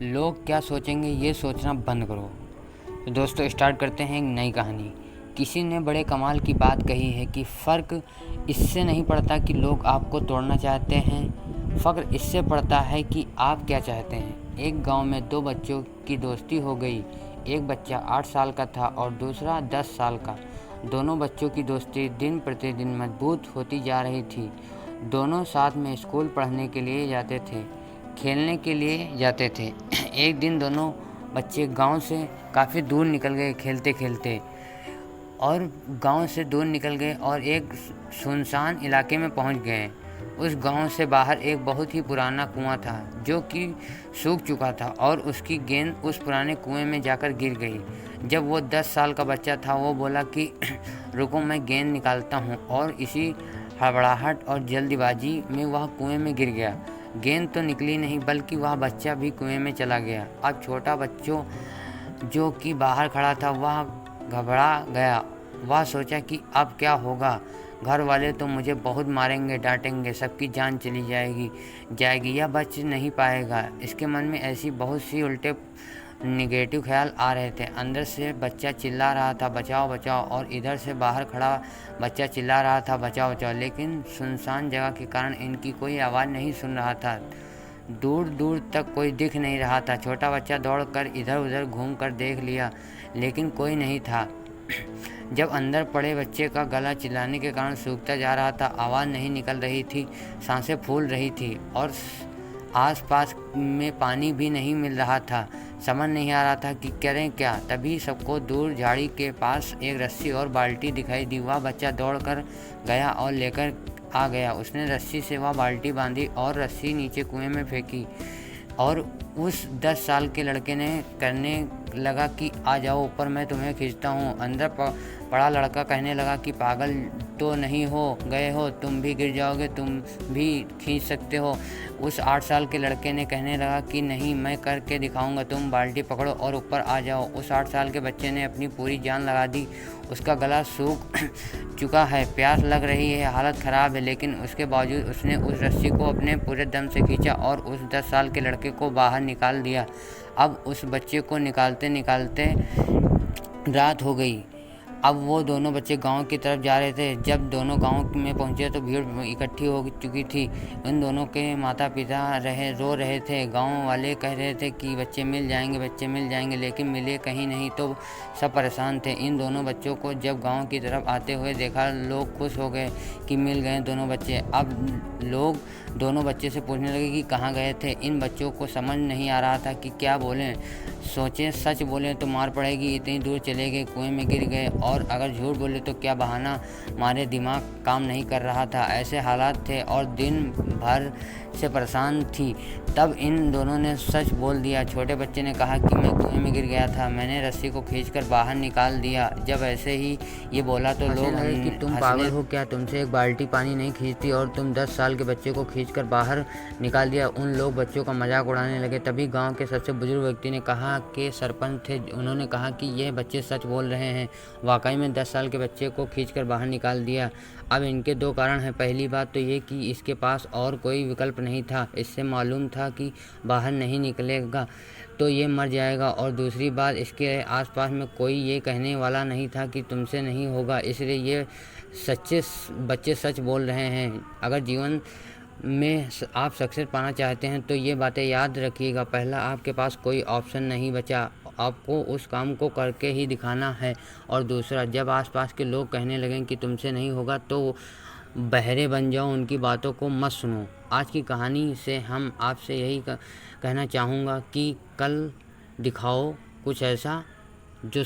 लोग क्या सोचेंगे ये सोचना बंद करो। तो दोस्तों स्टार्ट करते हैं एक नई कहानी। किसी ने बड़े कमाल की बात कही है कि फ़र्क इससे नहीं पड़ता कि लोग आपको तोड़ना चाहते हैं, फ़र्क इससे पड़ता है कि आप क्या चाहते हैं। एक गांव में दो बच्चों की दोस्ती हो गई। एक बच्चा 8 साल का था और दूसरा 10 साल का। दोनों बच्चों की दोस्ती दिन प्रतिदिन मजबूत होती जा रही थी। दोनों साथ में स्कूल पढ़ने के लिए जाते थे, खेलने के लिए जाते थे। एक दिन दोनों बच्चे गांव से काफ़ी दूर निकल गए खेलते खेलते और गांव से दूर निकल गए और एक सुनसान इलाके में पहुंच गए। उस गांव से बाहर एक बहुत ही पुराना कुआं था जो कि सूख चुका था और उसकी गेंद उस पुराने कुएं में जाकर गिर गई। जब वो 10 साल का बच्चा था वो बोला कि रुको मैं गेंद निकालता हूँ, और इसी हड़बड़ाहट और जल्दबाजी में वह कुएं में गिर गया। गेंद तो निकली नहीं बल्कि वह बच्चा भी कुएं में चला गया। अब छोटा बच्चों जो कि बाहर खड़ा था वह घबरा गया। वह सोचा कि अब क्या होगा, घर वाले तो मुझे बहुत मारेंगे डांटेंगे, सबकी जान चली जाएगी, यह बच नहीं पाएगा। इसके मन में ऐसी बहुत सी उल्टे निगेटिव ख्याल आ रहे थे। अंदर से बच्चा चिल्ला रहा था बचाओ बचाओ, और इधर से बाहर खड़ा बच्चा चिल्ला रहा था बचाओ बचाओ, लेकिन सुनसान जगह के कारण इनकी कोई आवाज़ नहीं सुन रहा था। दूर दूर तक कोई दिख नहीं रहा था। छोटा बच्चा दौड़कर इधर उधर घूम कर देख लिया लेकिन कोई नहीं था। जब अंदर पड़े बच्चे का गला चिल्लाने के कारण सूखता जा रहा था, आवाज़ नहीं निकल रही थी, सांसें फूल रही थी और आसपास में पानी भी नहीं मिल रहा था। समझ नहीं आ रहा था कि करें क्या। तभी सबको दूर झाड़ी के पास एक रस्सी और बाल्टी दिखाई दी। वह बच्चा दौड़ कर गया और लेकर आ गया। उसने रस्सी से वह बाल्टी बांधी और रस्सी नीचे कुएं में फेंकी, और उस 10 साल के लड़के ने करने लगा कि आ जाओ ऊपर, मैं तुम्हें खींचता हूँ। अंदर पड़ा लड़का कहने लगा कि पागल तो नहीं हो गए हो, तुम भी गिर जाओगे, तुम भी खींच सकते हो। उस 8 साल के लड़के ने कहने लगा कि नहीं, मैं करके दिखाऊंगा, तुम बाल्टी पकड़ो और ऊपर आ जाओ। उस 8 साल के बच्चे ने अपनी पूरी जान लगा दी। उसका गला सूख चुका है, प्यास लग रही है, हालत ख़राब है, लेकिन उसके बावजूद उसने उस रस्सी को अपने पूरे दम से खींचा और उस 10 साल के लड़के को बाहर निकाल दिया। अब उस बच्चे को निकालते निकालते रात हो गई। अब वो दोनों बच्चे गांव की तरफ जा रहे थे। जब दोनों गांव में पहुंचे तो भीड़ इकट्ठी हो चुकी थी। उन दोनों के माता पिता रो रहे थे। गांव वाले कह रहे थे कि बच्चे मिल जाएंगे, लेकिन मिले कहीं नहीं, तो सब परेशान थे। इन दोनों बच्चों को जब गांव की तरफ आते हुए देखा, लोग खुश हो गए कि मिल गए दोनों बच्चे। अब लोग दोनों बच्चे से पूछने लगे कि कहाँ गए थे। इन बच्चों को समझ नहीं आ रहा था कि क्या बोलें। सोचे सच बोलें तो मार पड़ेगी, इतनी दूर चले गए, कुएं में गिर गए, और अगर झूठ बोले तो क्या बहाना मारे, दिमाग काम नहीं कर रहा था। ऐसे हालात थे और दिन भर से परेशान थी। तब इन दोनों ने सच बोल दिया। छोटे बच्चे ने कहा कि मैं कुएं में गिर गया था, मैंने रस्सी को खींचकर बाहर निकाल दिया। जब ऐसे ही ये बोला तो लोग कि तुम पागल हो क्या, तुमसे एक बाल्टी पानी नहीं खींचती और तुम 10 साल के बच्चे को खींचकर बाहर निकाल दिया। उन लोग बच्चों का मजाक उड़ाने लगे। तभी गांव के सबसे बुजुर्ग व्यक्ति ने कहा कि सरपंच थे, उन्होंने कहा कि ये बच्चे सच बोल रहे हैं, वाकई में 10 साल के बच्चे को खींचकर बाहर निकाल दिया। अब इनके दो कारण हैं। पहली बात तो ये कि इसके पास और कोई विकल्प नहीं था, इससे मालूम था कि बाहर नहीं निकलेगा तो ये मर जाएगा, और दूसरी बात इसके आसपास में कोई ये कहने वाला नहीं था कि तुमसे नहीं होगा, इसलिए ये बच्चे सच बोल रहे हैं। अगर जीवन में आप सक्सेस पाना चाहते हैं तो ये बातें याद रखिएगा। पहला, आपके पास कोई ऑप्शन नहीं बचा, आपको उस काम को करके ही दिखाना है। और दूसरा, जब आसपास के लोग कहने लगें कि तुमसे नहीं होगा तो बहरे बन जाओ, उनकी बातों को मत सुनो। आज की कहानी से हम आपसे यही कहना चाहूँगा कि कल दिखाओ कुछ ऐसा जो